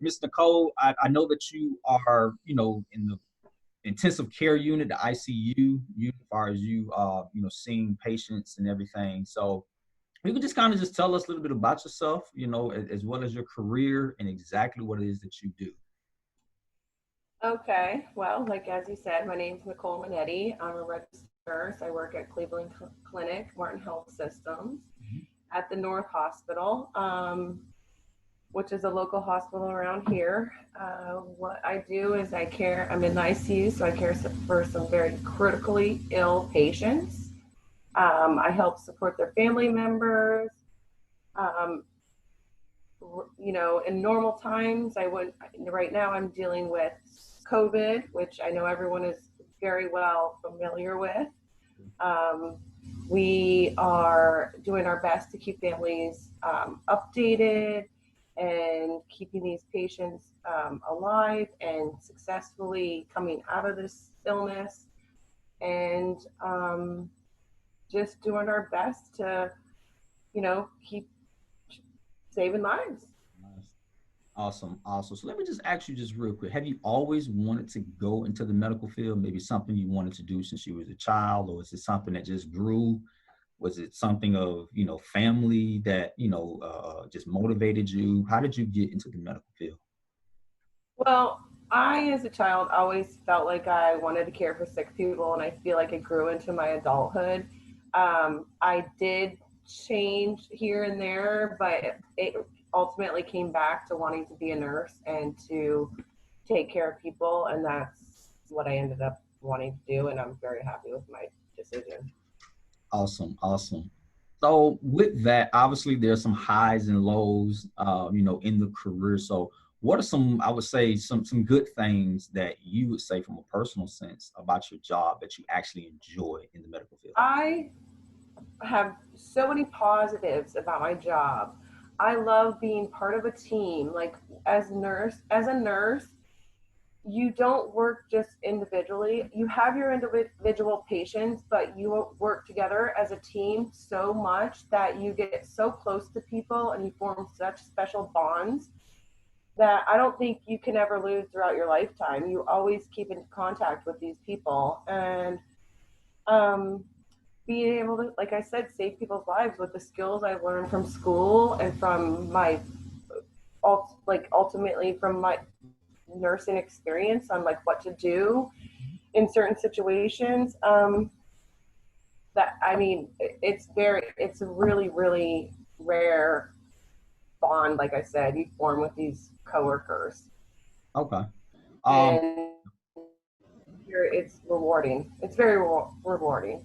Miss Nicole, I know that you are, in the intensive care unit, the ICU, as far as seeing patients and everything. So you could just kind of just tell us a little bit about yourself, as well as your career and exactly what it is that you do. Okay, well, like as you said, my name's Nicole Minetti. I'm a registered nurse. I work at Cleveland Clinic, Martin Health Systems, Mhm. at the North Hospital, which is a local hospital around here. What I do is I'm in the ICU, so I care for some very critically ill patients. I help support their family members. Um, in normal times, right now I'm dealing with COVID, which I know everyone is very well familiar with. Um, we are doing our best to keep families updated and keeping these patients alive and successfully coming out of this illness, and just doing our best to, keep saving lives. Nice. Awesome, awesome. So let me just ask you just real quick. Have you always wanted to go into the medical field? Maybe something you wanted to do since you was a child, or is it something that just grew? Was it something of, family that, just motivated you? How did you get into the medical field? Well, I, as a child, always felt like I wanted to care for sick people, and I feel like it grew into my adulthood. I did change here and there, but it ultimately came back to wanting to be a nurse and to take care of people, and that's what I ended up wanting to do, and I'm very happy with my decision. Awesome, awesome. So with that, obviously there's some highs and lows, in the career. So what are some, I would say, some good things that you would say from a personal sense about your job that you actually enjoy in the medical field? I have so many positives about my job. I love being part of a team. Like as a nurse, you don't work just individually. You have your individual patients, but you work together as a team so much that you get so close to people and you form such special bonds that I don't think you can ever lose throughout your lifetime. You always keep in contact with these people, and um, being able to, like I said, save people's lives with the skills I've learned from school and from my ultimately from my nursing experience on like what to do in certain situations. That I mean, it's a really rare bond. Like I said, you form with these coworkers, Okay. Um, and it's rewarding. It's very rewarding.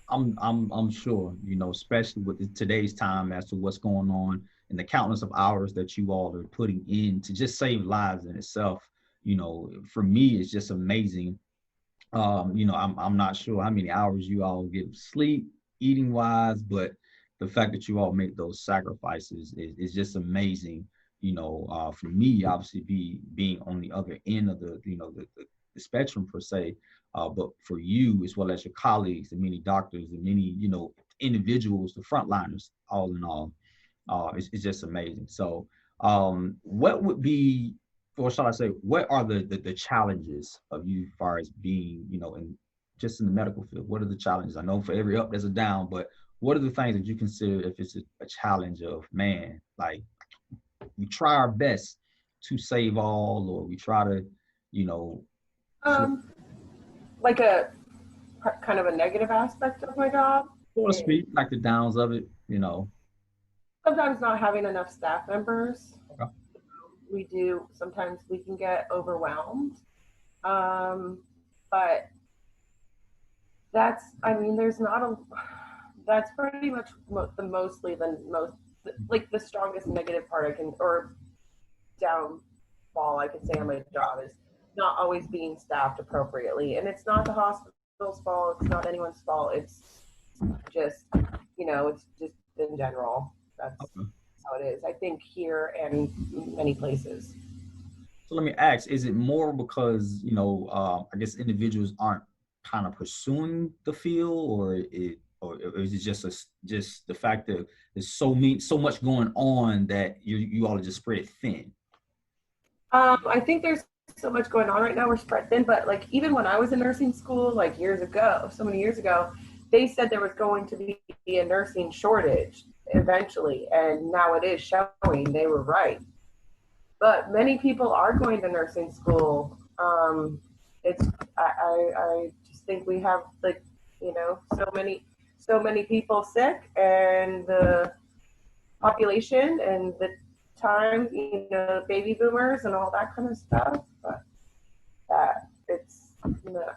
I'm sure, especially with today's time as to what's going on and the countless of hours that you all are putting in to just save lives in itself. For me, it's just amazing. I'm not sure how many hours you all get of sleep, eating wise, but the fact that you all make those sacrifices is just amazing. For me, obviously, being on the other end of the spectrum per se, but for you as well as your colleagues, the many doctors, the many individuals, the frontliners, all in all, it's just amazing. So, what would be, or shall I say, what are the challenges of you as far as being, in the medical field? What are the challenges? I know for every up there's a down, but what are the things that you consider if it's a challenge of, man, like we try our best to save all, or we try to, you know, so Um, like a kind of a negative aspect of my job to is speak, like the downs of it. sometimes not having enough staff members. Okay. Sometimes we can get overwhelmed. Um, but I mean, that's pretty much like the strongest negative part or downfall I can say on my job is not always being staffed appropriately. And it's not the hospital's fault, it's not anyone's fault. It's just, it's just in general. That's Okay. how it is. I think here and many places. So let me ask, is it more because, I guess individuals aren't kind of pursuing the field, or is it just the fact that there's so much going on that you all are just spread thin? I think there's so much going on right now. We're spread thin, but like even when I was in nursing school, like years ago, so many years ago, they said there was going to be a nursing shortage eventually, and now it is showing they were right. But many people are going to nursing school. It's I just think we have like so many people sick, and the population and the time, baby boomers and all that kind of stuff. But that it's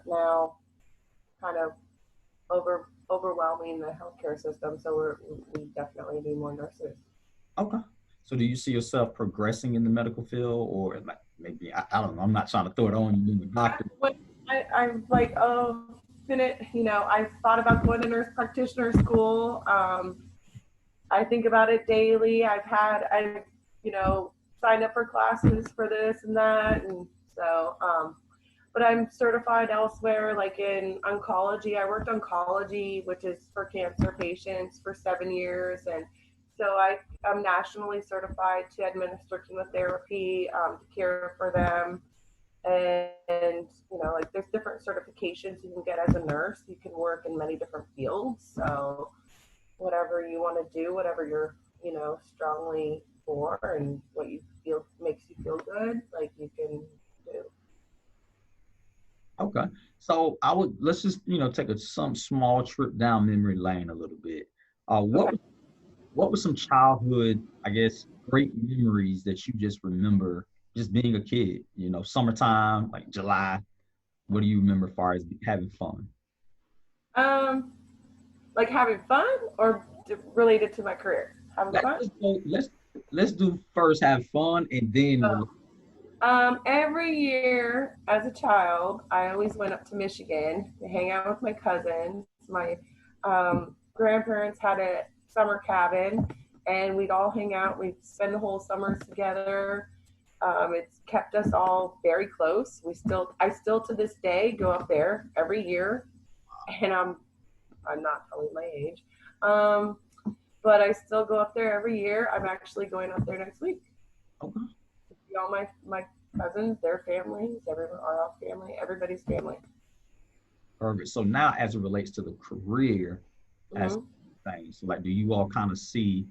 now kind of overwhelming the healthcare system. So we definitely need more nurses. Okay. So do you see yourself progressing in the medical field, or like maybe I don't know? I'm not trying to throw it on you being a doctor. I'm like, oh, I thought about going to nurse practitioner school. I think about it daily. I've signed up for classes for this and that, and so but I'm certified elsewhere, like in oncology. I worked oncology, which is for cancer patients, for 7 years, and so I'm nationally certified to administer chemotherapy, to care for them, and like there's different certifications you can get as a nurse. You can work in many different fields, so whatever you want to do, whatever you're strongly for, and what you feel makes you feel good, like you can do. Okay. So let's just take some small trip down memory lane a little bit. Okay. What was some childhood, I guess, great memories that you just remember just being a kid? Summertime, like July. What do you remember as far as having fun? um like having fun, or related to my career, having Let's fun. just go, let's do first have fun and then Every year as a child, I always went up to Michigan to hang out with my cousins. My grandparents had a summer cabin, and we'd all hang out. We'd spend the whole summers together. It's kept us all very close. I still to this day go up there every year, and I'm not telling my age, um, but I still go up there every year. I'm actually going up there next week. okay. See all my cousins, their families, everyone, our family, everybody's family. Perfect. So now, as it relates to the career as Mm-hmm. things, so like, do you all kind of see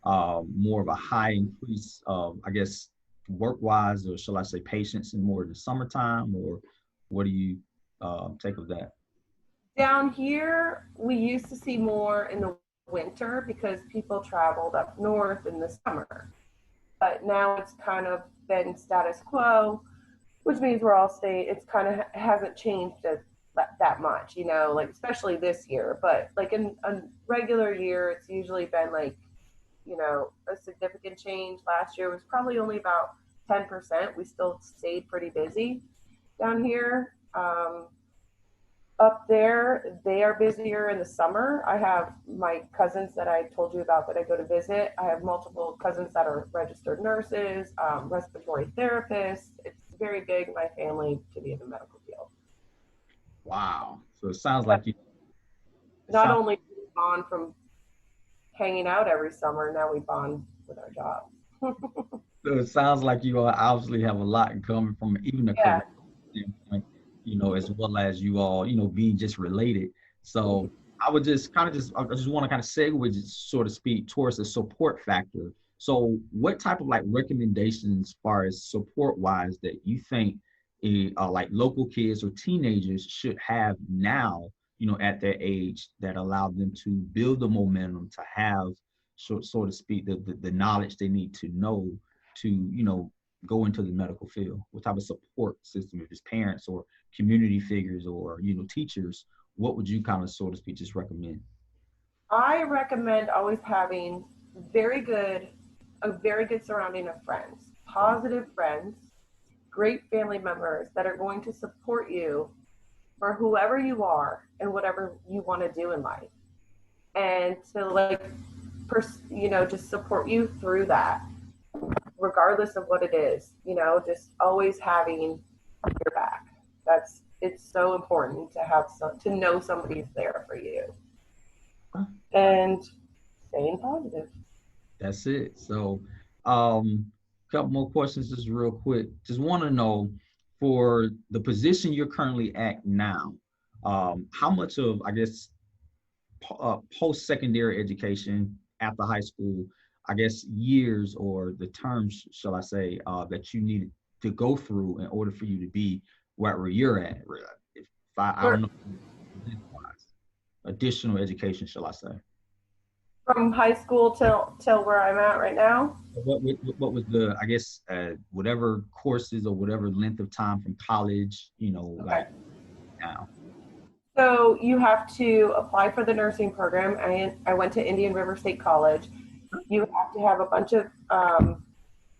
more of a high increase of, I guess, work wise, or shall I say, patients in more in the summertime, or what do you take of that? Down here, we used to see more in the winter because people traveled up north in the summer. But now it's kind of been status quo, which means we're all staying. It's kind of hasn't changed that much, like especially this year. But like in a regular year, it's usually been like, a significant change. Last year was probably only about 10%. We still stayed pretty busy down here. Up there, they are busier in the summer. I have my cousins that I told you about that I go to visit. I have multiple cousins that are registered nurses, respiratory therapists. It's very big in my family to be in the medical field. Wow. So it sounds But like you. It not sounds only do we bond from hanging out every summer, now we bond with our job. so it sounds like you all obviously have a lot in common from even a career Yeah. standpoint, as well as you all, being just related. So I just want to kind of segue, just, so to speak, towards the support factor. So what type of like recommendations, as far as support wise, that you think like local kids or teenagers should have now, at their age, that allow them to build the momentum to have, so to speak, the knowledge they need to know to, go into the medical field? What type of support system, if it's parents or community figures or, teachers, what would you kind of, so to speak, just recommend? I recommend always having very good, a very good surrounding of friends, positive friends, great family members that are going to support you for whoever you are and whatever you want to do in life, and to like just support you through that, regardless of what it is, just always having your back. It's so important to have to know somebody's there for you, and staying positive. That's it. So, um, couple more questions, just real quick. Just want to know, for the position you're currently at now, how much of, I guess, post-secondary education after high school, I guess, years or the terms, shall I say, that you need to go through in order for you to be where you're at? If I don't For, know, additional education, shall I say? from high school till where I'm at right now. What was the, I guess, whatever courses or whatever length of time from college, Okay. like now? So you have to apply for the nursing program. I went to Indian River State College. You have to have a bunch of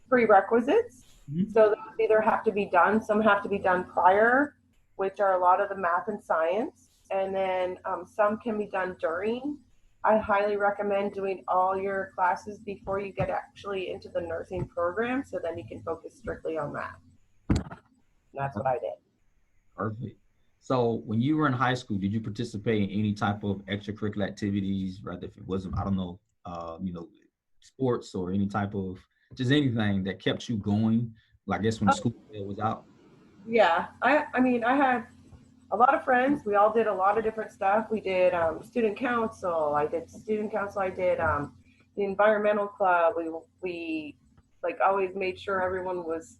prerequisites. Mhm. So those either have to be done, some have to be done prior, which are a lot of the math and science, and then some can be done during. I highly recommend doing all your classes before you get actually into the nursing program, so then you can focus strictly on that. And that's what I did. Perfect. So when you were in high school, did you participate in any type of extracurricular activities, rather if it wasn't, I don't know, sports or any type of, just anything that kept you going? Like, I guess when Oh, school was out. yeah, I mean, I had a lot of friends. We all did a lot of different stuff. We did student council. I did student council. I did the environmental club. We like always made sure everyone was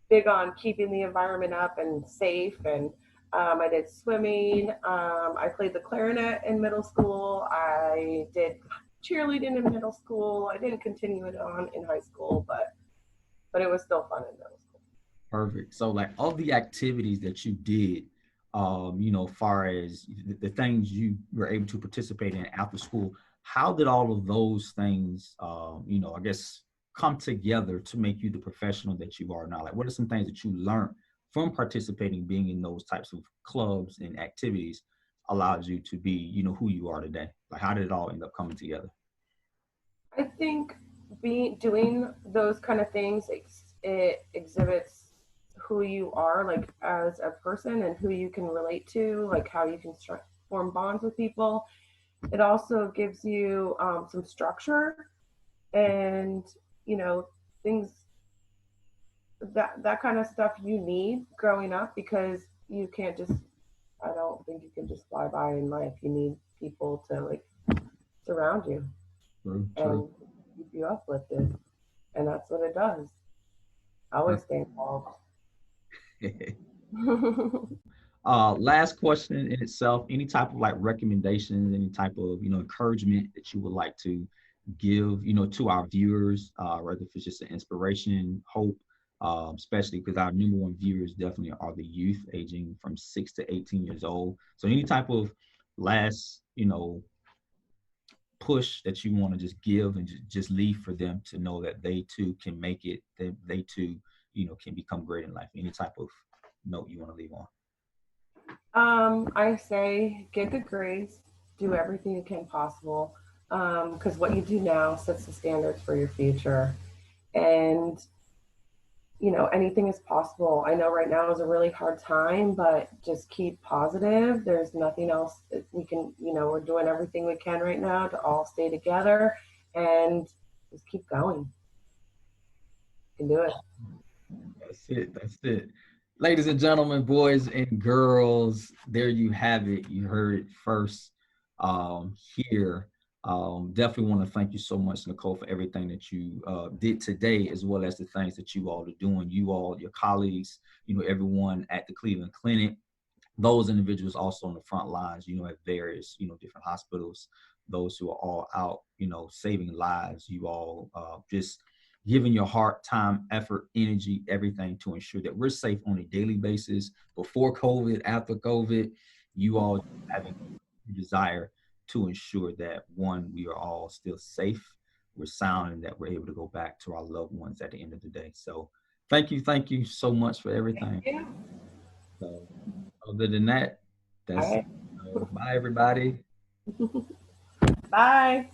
big on keeping the environment up and safe. And I did swimming. I played the clarinet in middle school. I did cheerleading in middle school. I didn't continue it on in high school, but it was still fun in middle school. Perfect. So like all the activities that you did, far as the things you were able to participate in after school, how did all of those things, I guess, come together to make you the professional that you are now? Like, what are some things that you learned from participating, being in those types of clubs and activities, allowed you to be, who you are today? Like, how did it all end up coming together? I think being doing those kind of things, it exhibits who you are like as a person and who you can relate to, like how you can form bonds with people. It also gives you some structure and you know things that kind of stuff you need growing up because you can't just. I don't think you can just fly by in life. You need people to like surround you True, true. and keep you uplifted, and that's what it does. I always stay involved. Last question in itself, any type of like recommendations, any type of, encouragement that you would like to give, to our viewers, whether if it's just an inspiration, hope, especially because our number one viewers definitely are the youth aging from 6 to 18 years old. So any type of last, push that you want to just give and just leave for them to know that they too can make it, that they too, can become great in life. Any type of note you want to leave on? I say get good grades, do everything you can possible, because what you do now sets the standards for your future. And anything is possible. I know right now is a really hard time, but just keep positive. There's nothing else that we can. We're doing everything we can right now to all stay together and just keep going. You can do it. That's it. That's it. Ladies and gentlemen, boys and girls, there you have it. You heard it first here. Definitely want to thank you so much, Nicole, for everything that you did today, as well as the things that you all are doing. You all, your colleagues, everyone at the Cleveland Clinic, those individuals also on the front lines, at various, different hospitals, those who are all out, saving lives, you all just giving your heart, time, effort, energy, everything to ensure that we're safe on a daily basis before COVID, after COVID, you all having a desire to ensure that one, we are all still safe, we're sound, and that we're able to go back to our loved ones at the end of the day. So thank you so much for everything. Yeah. So other than that, All that's it. right. So, bye everybody. Bye.